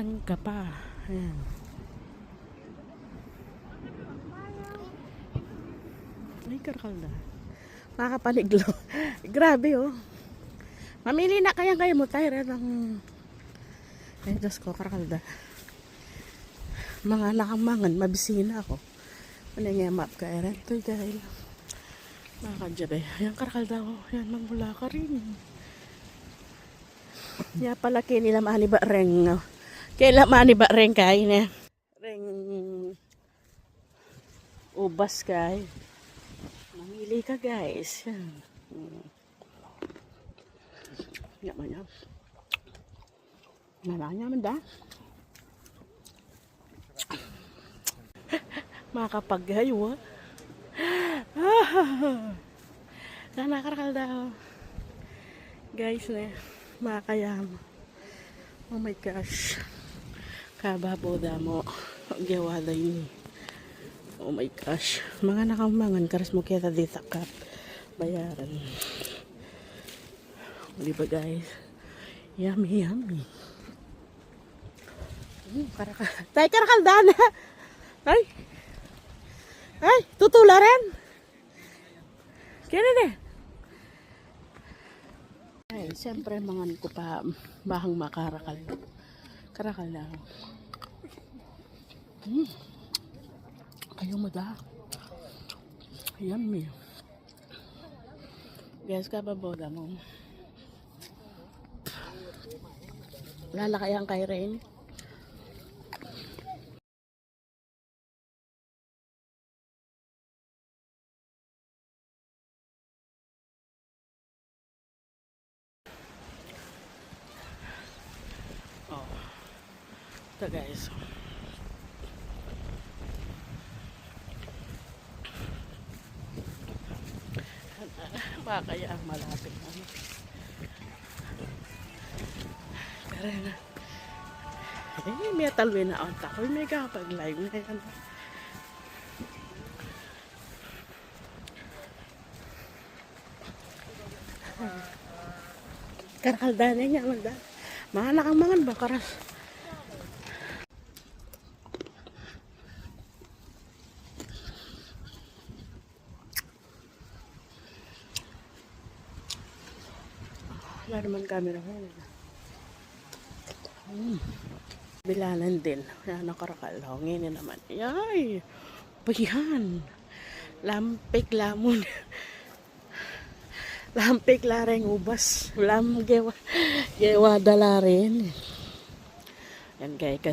Nasaan ka pa? Ayan. Ay, karakalda. Makapaliglo. Grabe, oh. Mamili na kayang kayo mo tayo ng... Ay, Diyos ko, karakalda. Mga nakamangan, mabisina ako. Ano nga map ka, rin? Ito, dahil. Makakadyabe. Ayan, karakalda ko. Ayan, magmula ka rin. Ya pala kinila mani ba reng. Kaila mani ba reng kay ne. Reng ubas kay. Mamili ka guys. Yan. Yaman yan. Malanya man da. Makapaghayo. Nakakarakal daw. Guys ne. Makayam. Oh my gosh. Kababo damo. Gawalay ni. Oh my gosh. Mga nakamangan karas mo kita dito kap. Bayaran. Di ba guys? Yummy yummy. Karakal. Tay karakal dana. Ay. Ay, tutularan. Kaya ne. Ay, siyempre mangan ko pa bahang makarakal. Karakal lang. Kayo mo da. Yummy. Guys, kababoda mo. Lalakayan kay Rain. Oh. Ito guys. Kaya ang malapit na. Kaya na. May talwe na ang takoy. May kapag-live na yan. Karakaldanan niya. Mahanak ang mangan ba? Karas. Wala naman camera ko. Bilalan din. Yan ang karakal. Ngayon naman. Yay! Bayan! Lampik lamon. Lampik lareng ubas. Gewa dala rin. Yan guys.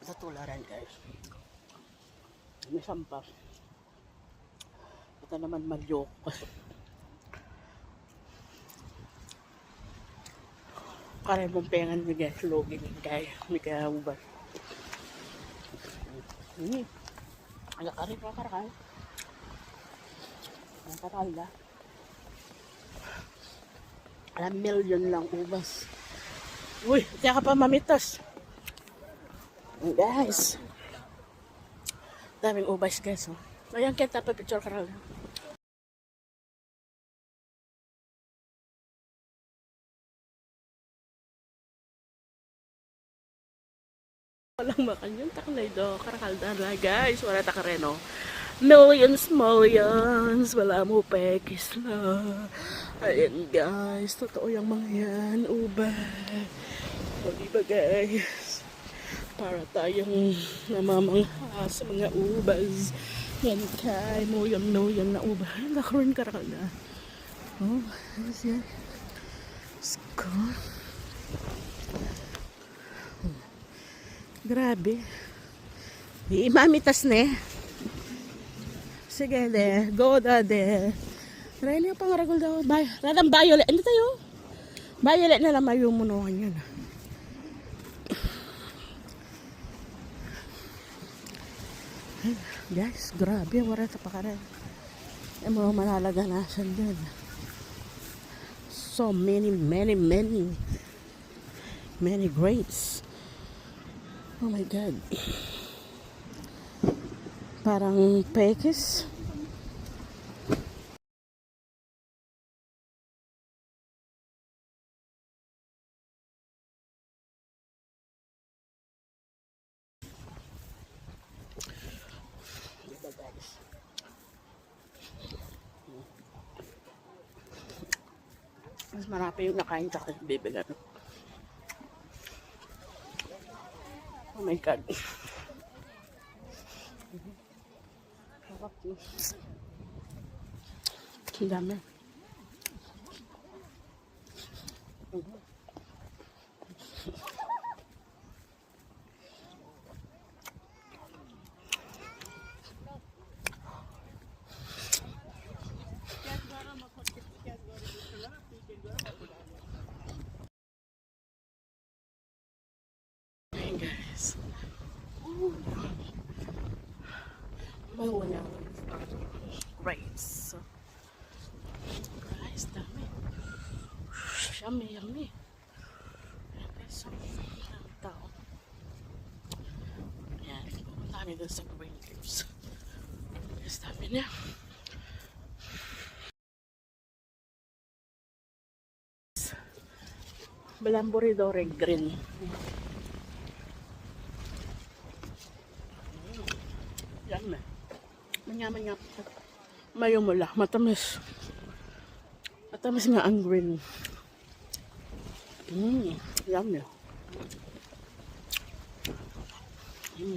Sa tularan guys. May sampap. Ito naman malyok. Kare mong pengan ni guys. Logi ni guys. May kaya ubas. Agak kare pa karakal. Ang karakal da. Alam million lang ubas. Uy, tiya ka pa mamitos. Guys. Daming ubas guys. Oh. Ayan kita pa picture karakal. Walang makan yung taklay do. Karakal na guys. Wala takareno. Millions. Wala mo pekis na. Ayan guys. Totoo yung mga yan. Ubay. O diba guys? Para tayong namamangha sa mga ubas. Yan kay mo yan na ubay. Nakaroon karakal na. Oh, ayos yan. Sko. Grabe. Di mamitas ne. Sige de. Go da de. Rene yung pangaragol daw. Radang violet. Ano tayo? Violet na lang may umunuhan yun. Ay, guys, grabe. Wala sa pakaran. Yung mga malalaganasan dyan. So many grapes. Oh my God. Parang pekis. Mas marami yung nakain sa akin bibilan. Oh my God. Ang dami. Ayan guys. May wala. Grapes. Guys, dami. Yummy, yummy. Ayan guys. Ang tao. Ayan. Pupunta kami dun sa green grapes. Guys, dami niya. Balamboridore green. Yan na. Manya-manya. Mayo mula. Matamis. Matamis nga ang green. Yummy.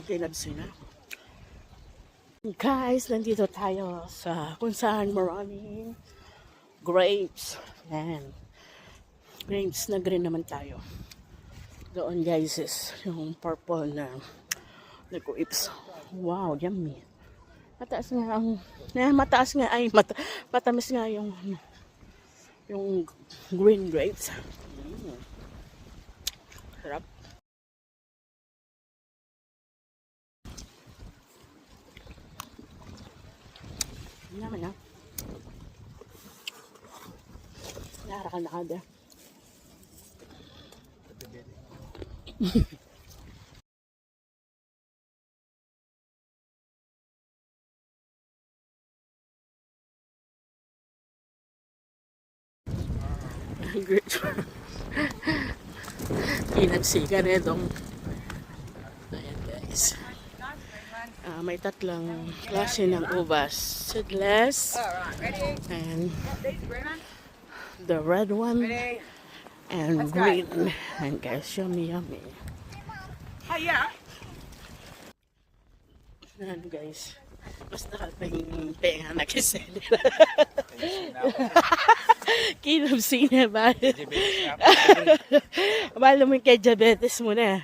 Kilabsi na. Guys, nandito tayo sa kung saan maraming grapes. Yan. Grapes na green naman tayo. Doon guys is yung purple na grapes. Wow, yummy. Mataas nga ang mataas nga ay matamis nga yung green grapes. Sarap. Naman na. Naarakal na kada. Great. Inagsiga na itong ayan guys. May tatlong klase ng ubas. Seedless and the red one and green. And guys, yummy yummy. Ayan guys. Basta kapag tenga nakisali. Kinabsi na ba? Bala mo yung kay diabetes mo na.